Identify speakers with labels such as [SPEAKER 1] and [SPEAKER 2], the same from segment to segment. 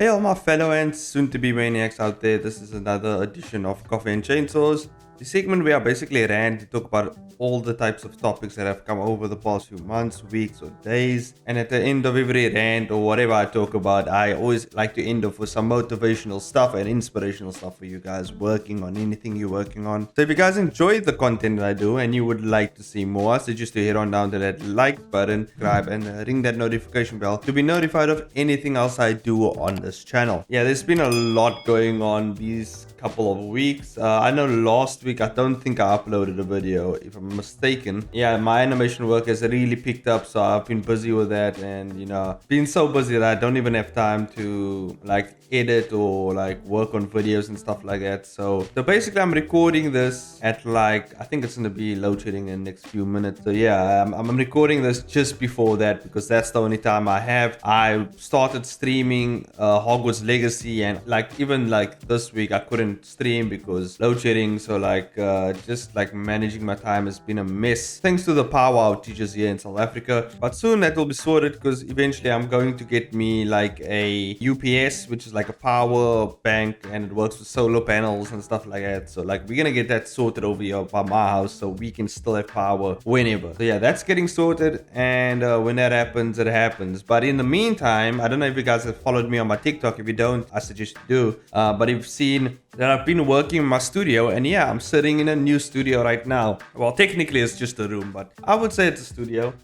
[SPEAKER 1] Hey all my fellow and soon-to-be maniacs out there, this is another edition of Coffee and Chainsaws, the segment where I basically rant to talk about all the types of topics that have come over the past few months, weeks or days. And at the end of every rant or whatever I talk about, I always like to end off with some motivational stuff and inspirational stuff for you guys working on anything you're working on. So if you guys enjoy the content that I do and you would like to see more, I suggest you head on down to that like button, subscribe and ring that notification bell to be notified of anything else I do on this channel. Yeah, there's been a lot going on these couple of weeks. I know last week I don't think I uploaded a video if I'm mistaken. Yeah, my animation work has really picked up, so I've been busy with that, and been so busy that I don't even have time to like edit or like work on videos and stuff like that. So basically I'm recording this at like, I think it's gonna be load shedding in the next few minutes. So yeah, I'm recording this just before that because that's the only time I have. I started streaming Hogwarts Legacy, and like even like this week I couldn't stream because load shedding. So like just like managing my time has been a mess thanks to the power outages here in South Africa. But soon that will be sorted because eventually I'm going to get me like a UPS, which is like a power bank, and it works with solar panels and stuff like that. So like we're gonna get that sorted over here by my house so we can still have power whenever. So yeah, that's getting sorted, and when that happens, it happens. But in the meantime, I don't know if you guys have followed me on my TikTok. If you don't, I suggest you do. But you've seen that I've been working in my studio, and yeah, I'm sitting in a new studio right now. Well, technically it's just a room, but I would say it's a studio.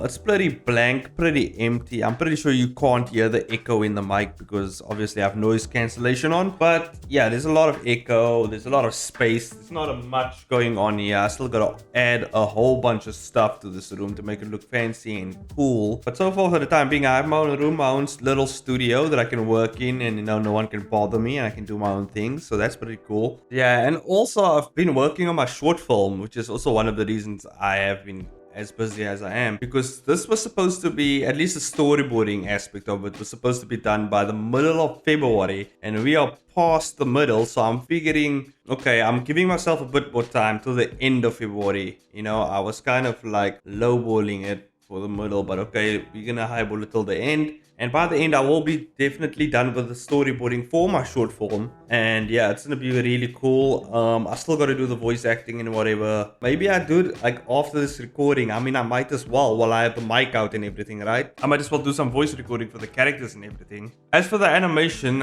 [SPEAKER 1] It's pretty blank, pretty empty. I'm pretty sure you can't hear the echo in the mic because obviously I have noise cancellation on. But yeah, there's a lot of echo, there's a lot of space, there's not much going on here. I still gotta add a whole bunch of stuff to this room to make it look fancy and cool. But so far for the time being, I have my own room, my own little studio that I can work in, and no one can bother me, and I can do my own things. So that's pretty cool. Yeah, and also I've been working on my short film, which is also one of the reasons I have been as busy as I am, because this was supposed to be, at least the storyboarding aspect of it was supposed to be done by the middle of February, and we are past the middle. So I'm figuring, okay, I'm giving myself a bit more time till the end of February. I was kind of like lowballing it for the middle, but okay, we're gonna highball it till the end. And by the end, I will be definitely done with the storyboarding for my short film. And yeah, it's gonna be really cool. I still gotta do the voice acting and whatever. Maybe I do it like after this recording. I mean, I might as well, while I have the mic out and everything, right? I might as well do some voice recording for the characters and everything. As for the animation,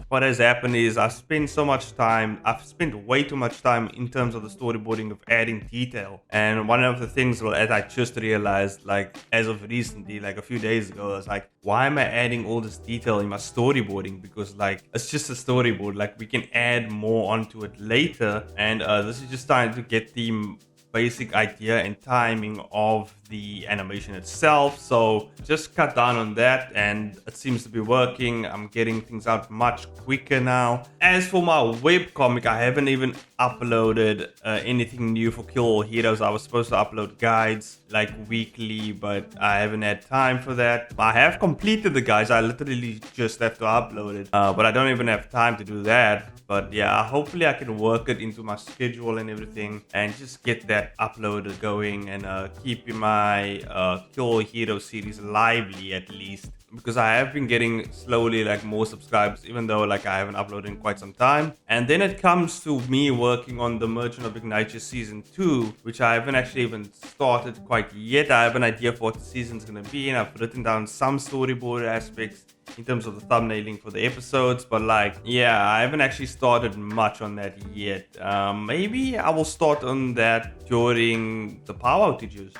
[SPEAKER 1] what has happened is I've spent way too much time in terms of the storyboarding of adding detail. And one of the things that I just realized, like as of recently, like a few days ago, is like, why am I adding all this detail in my storyboarding? Because like it's just a storyboard, like we can add more onto it later. And this is just trying to get the basic idea and timing of the animation itself. So just cut down on that, and it seems to be working. I'm getting things out much quicker now. As for my webcomic, I haven't even uploaded anything new for Kill All Heroes. I was supposed to upload guides like weekly, but I haven't had time for that. I have completed the guides. I literally just have to upload it, but I don't even have time to do that. But yeah, hopefully I can work it into my schedule and everything, and just get that uploaded going, and keeping my Kill All Hero series lively at least, because I have been getting slowly like more subscribers, even though like I haven't uploaded in quite some time. And then it comes to me working on the Merchant of Ignatius season 2, which I haven't actually even started quite yet. I have an idea for what the season's gonna be, and I've written down some storyboard aspects in terms of the thumbnailing for the episodes, but like, yeah, I haven't actually started much on that yet. Maybe I will start on that during the power outages,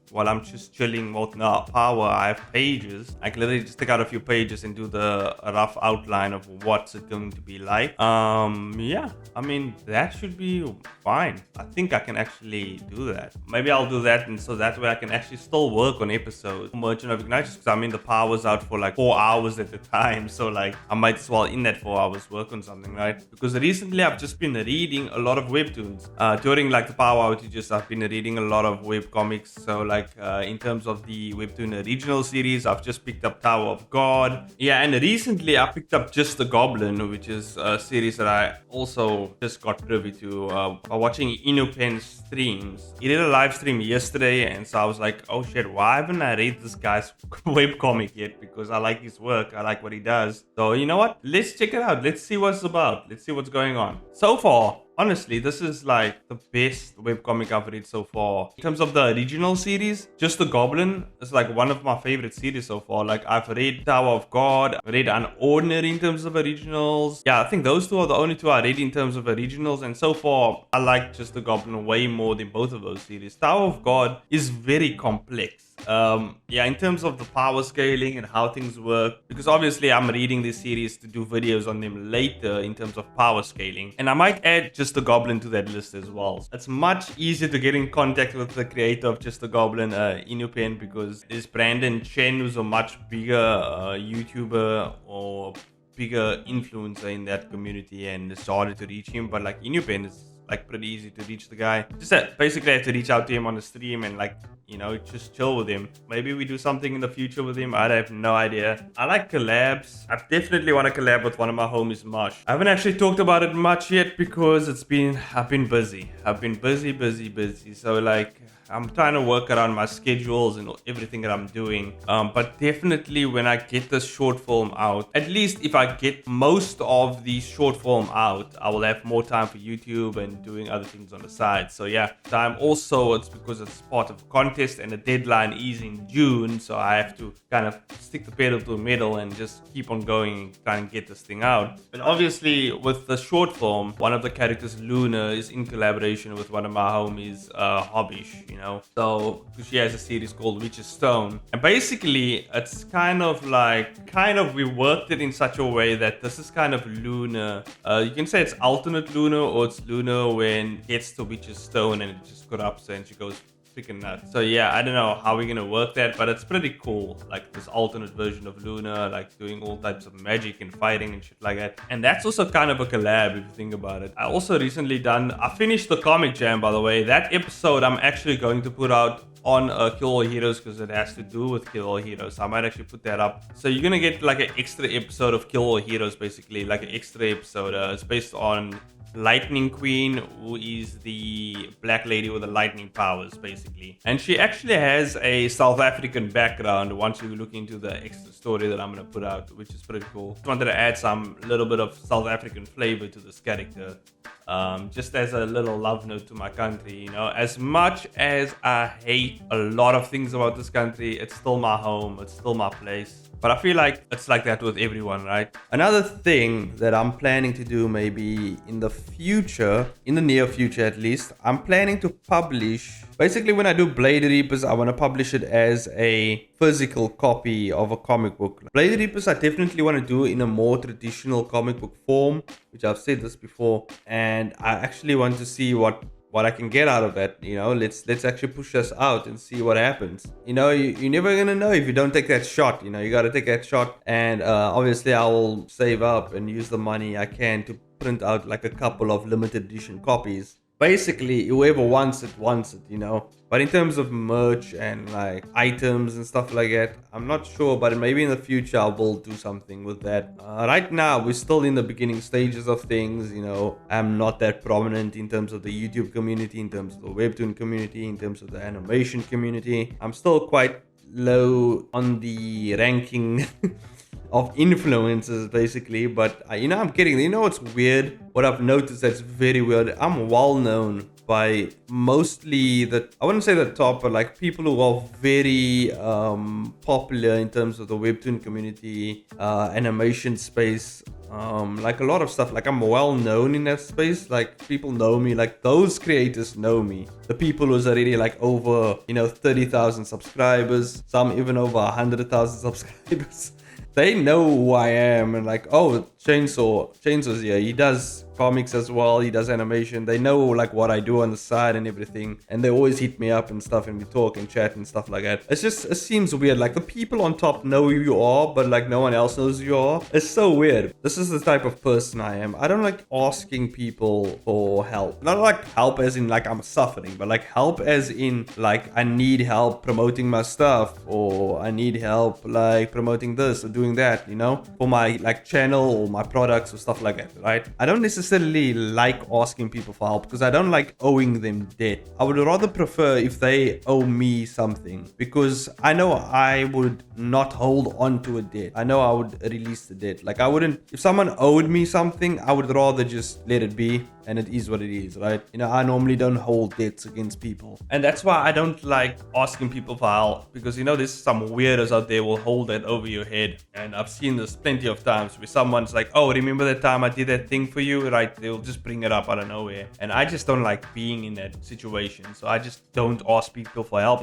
[SPEAKER 1] while I'm just chilling. Well, no power, I have pages. I can literally just take out a few pages and do the rough outline of what's it going to be like. Yeah, I mean, that should be fine. I think I can actually do that. Maybe I'll do that, and so that way I can actually still work on episodes Merchant of Ignatius, because I mean the power's out for like 4 hours at the time, so like I might as well in that 4 hours work on something, right? Because recently I've just been reading a lot of webtoons. During like the power outages, I've been reading a lot of webcomics. So like in terms of the webtoon original series, I've just picked up Tower of God. Yeah, and recently I picked up Just the Goblin, which is a series that I also just got privy to by watching Inupen's streams. He did a live stream yesterday, and so I was like, oh shit, why haven't I read this guy's webcomic yet? Because I like his work. work. I like what he does. So you know what? Let's check it out. Let's see what's about. Let's see what's going on. So far, honestly, this is like the best webcomic I've read so far. In terms of the original series, Just the Goblin is like one of my favorite series so far. Like I've read Tower of God, I've read Unordinary in terms of originals. Yeah, I think those two are the only two I read in terms of originals. And so far, I like Just the Goblin way more than both of those series. Tower of God is very complex. Yeah, in terms of the power scaling and how things work, because obviously I'm reading this series to do videos on them later in terms of power scaling, and I might add Just the Goblin to that list as well. It's much easier to get in contact with the creator of Just the Goblin, Inupen, because there's Brandon Chen, who's a much bigger YouTuber or bigger influencer in that community, and it's harder to reach him. But like Inupen is like pretty easy to reach the guy. Just basically I have to reach out to him on the stream and like, you know, just chill with him. Maybe we do something in the future with him. I have no idea. I like collabs. I definitely want to collab with one of my homies, Mosh. I haven't actually talked about it much yet because I've been busy. I've been busy. So like, I'm trying to work around my schedules and everything that I'm doing. But definitely when I get this short film out, at least if I get most of the short film out, I will have more time for YouTube and doing other things on the side. So yeah, time also, it's because it's part of a contest and the deadline is in June. So I have to kind of stick the pedal to the metal and just keep on going and try and get this thing out. But obviously with the short film, one of the characters, Luna, is in collaboration with one of my homies, Hobbish, you know. So she has a series called Witch's Stone, and basically it's we worked it in such a way that this is kind of Luna. You can say it's alternate Luna, or it's Luna when it gets to Witch's Stone and it just corrupts her and she goes freaking nuts. So yeah, I don't know how we're gonna work that, but it's pretty cool. Like this alternate version of Luna, like doing all types of magic and fighting and shit like that. And that's also kind of a collab if you think about it. I also recently I finished the comic jam, by the way. That episode I'm actually going to put out on Kill All Heroes because it has to do with Kill All Heroes. So I might actually put that up. So you're gonna get like an extra episode of Kill All Heroes, basically like an extra episode. It's based on Lightning Queen, who is the black lady with the lightning powers, basically. And she actually has a South African background once you look into the extra story that I'm going to put out, which is pretty cool. Just wanted to add some little bit of South African flavor to this character. Just as a little love note to my country, you know. As much as I hate a lot of things about this country, it's still my home, it's still my place. But I feel like it's like that with everyone, right? Another thing that I'm planning to do maybe in the future, in the near future at least, I'm planning to publish, basically when I do Blade Reapers, I want to publish it as a physical copy of a comic book. Blade Reapers I definitely want to do in a more traditional comic book form, which I've said this before, and I actually want to see what I can get out of that. You know, let's actually push us out and see what happens. You know, you're never gonna know if you don't take that shot. You know, you gotta take that shot, and obviously I will save up and use the money I can to print out like a couple of limited edition copies. Basically, whoever wants it, you know. But in terms of merch and like items and stuff like that, I'm not sure, but maybe in the future I will do something with that. Right now, we're still in the beginning stages of things, you know. I'm not that prominent in terms of the YouTube community, in terms of the Webtoon community, in terms of the animation community. I'm still quite low on the ranking of influencers, basically. But you know, I'm kidding. You know what's weird? What I've noticed that's very weird, I'm well known by mostly I wouldn't say the top, but like people who are very popular in terms of the Webtoon community, animation space, like a lot of stuff. Like I'm well known in that space. Like people know me. Like those creators know me. The people who's already like over, you know, 30,000 subscribers, some even over 100,000 subscribers. They know who I am, and like, oh, Chainsaw's here. He does comics as well. He does animation. They know like what I do on the side and everything, and they always hit me up and stuff, and we talk and chat and stuff like that. It seems weird. Like the people on top know who you are, but like no one else knows who you are. It's so weird. This is the type of person I am. I don't like asking people for help. Not like help as in like I'm suffering, but like help as in like I need help promoting my stuff, or I need help like promoting this or doing that, you know, for my like channel or my products or stuff like that, right? I don't necessarily like asking people for help because I don't like owing them debt. I would rather prefer if they owe me something, because I know I would not hold on to a debt. I know I would release the debt. Like, I wouldn't, if someone owed me something, I would rather just let it be, and it is what it is, right? You know, I normally don't hold debts against people. And that's why I don't like asking people for help, because, you know, there's some weirdos out there will hold that over your head. And I've seen this plenty of times where someone's like, oh, remember that time I did that thing for you, right? They'll just bring it up out of nowhere. And I just don't like being in that situation. So I just don't ask people for help.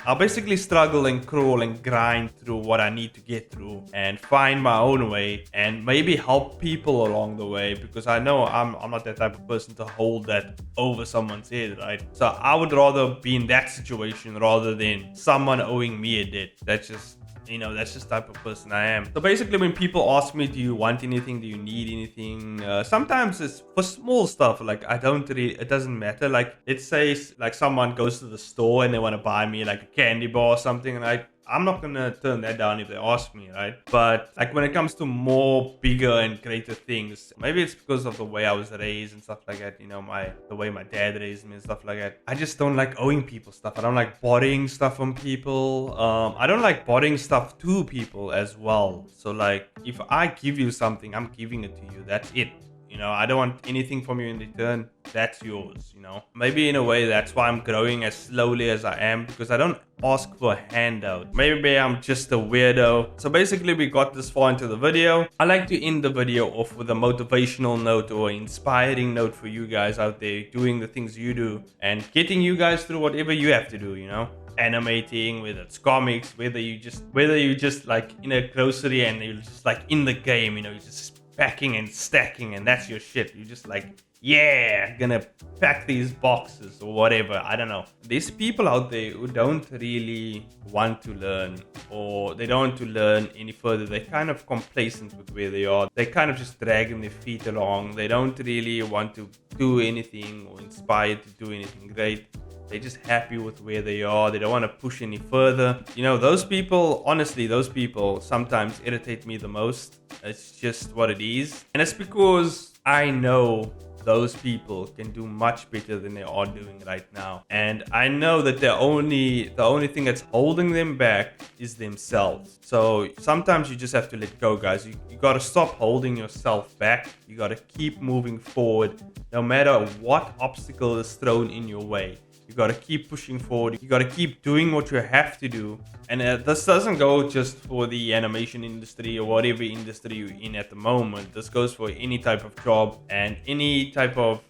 [SPEAKER 1] I'll basically struggle and crawl and grind through what I need to get through and find my own way and maybe help people along the way, because I know I'm not that type of person to hold that over someone's head, right? So I would rather be in that situation rather than someone owing me a debt. That's just the type of person I am. So basically, when people ask me, do you want anything? Do you need anything? Sometimes it's for small stuff. Like, it doesn't matter. Like, let's say like someone goes to the store and they want to buy me like a candy bar or something, and I'm not gonna turn that down if they ask me, right? But like, when it comes to more bigger and greater things, maybe it's because of the way I was raised and stuff like that, you know, the way my dad raised me and stuff like that. I just don't like owing people stuff. I don't like borrowing stuff from people. I don't like borrowing stuff to people as well. So like, if I give you something, I'm giving it to you. That's it. You know, I don't want anything from you in return. That's yours, you know. Maybe in a way, that's why I'm growing as slowly as I am, because I don't ask for a handout. Maybe I'm just a weirdo. So basically, we got this far into the video. I like to end the video off with a motivational note or inspiring note for you guys out there doing the things you do and getting you guys through whatever you have to do, you know. Animating, whether it's comics, whether you just like in a grocery and you're just like in the game, you know, you just packing and stacking, and that's your shit. You just like, yeah, gonna pack these boxes or whatever. I don't know. There's people out there who don't really want to learn, or they don't want to learn any further. They're kind of complacent with where they are. They kind of just dragging their feet along. They don't really want to do anything or inspired to do anything great. They're just happy with where they are. They don't want to push any further. You know, those people sometimes irritate me the most. It's just what it is. And it's because I know those people can do much better than they are doing right now. And I know that the only thing that's holding them back is themselves. So sometimes you just have to let go, guys. You got to stop holding yourself back. You got to keep moving forward, no matter what obstacle is thrown in your way. You got to keep pushing forward. You got to keep doing what you have to do. And this doesn't go just for the animation industry or whatever industry you're in at the moment. This goes for any type of job and any type of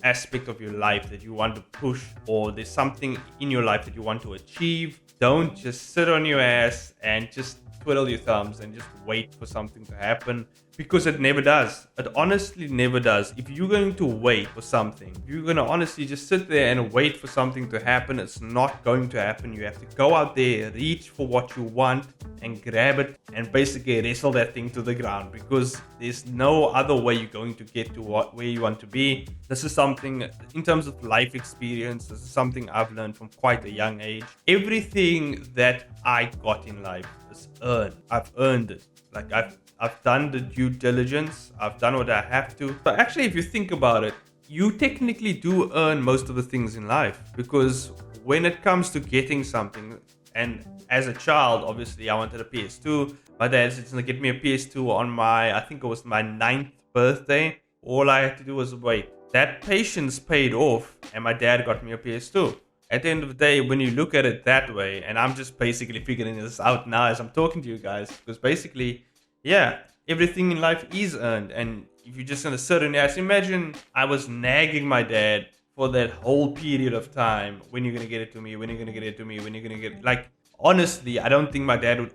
[SPEAKER 1] aspect of your life that you want to push, or there's something in your life that you want to achieve. Don't just sit on your ass and just twiddle your thumbs and just wait for something to happen, because it never does. It honestly never does. If you're going to wait for something, if you're going to honestly just sit there and wait for something to happen, it's not going to happen. You have to go out there, reach for what you want and grab it and basically wrestle that thing to the ground, because there's no other way you're going to get to where you want to be. This is something, in terms of life experience, this is something I've learned from quite a young age. Everything that I got in life is earned. I've earned it. Like, I've done the due diligence. I've done what I have to. But actually, if you think about it, you technically do earn most of the things in life, because when it comes to getting something, and as a child, obviously, I wanted a PS2. My dad said, to get me a PS2 on I think it was my 9th birthday. All I had to do was wait. That patience paid off, and my dad got me a PS2. At the end of the day, when you look at it that way, and I'm just basically figuring this out now as I'm talking to you guys, because basically, yeah, everything in life is earned. And if you're just going to sit on your ass, imagine I was nagging my dad for that whole period of time. When you're going to get it to me? When you're going to get it to me? When you're going to get it? Like, honestly, I don't think my dad would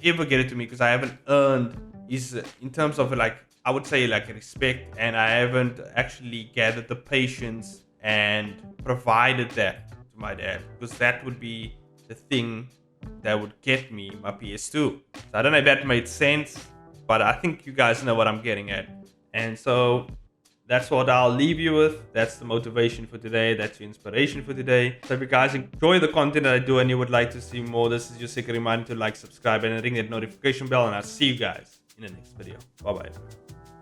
[SPEAKER 1] ever get it to me, because I haven't earned his, in terms of like, I would say like respect, and I haven't actually gathered the patience and provided that to my dad, because that would be the thing that would get me my PS2. So I don't know if that made sense, but I think you guys know what I'm getting at. And so that's what I'll leave you with. That's the motivation for today. That's your inspiration for today. So if you guys enjoy the content that I do and you would like to see more, this is your second reminder to like, subscribe, and ring that notification bell. And I'll see you guys in the next video. Bye bye.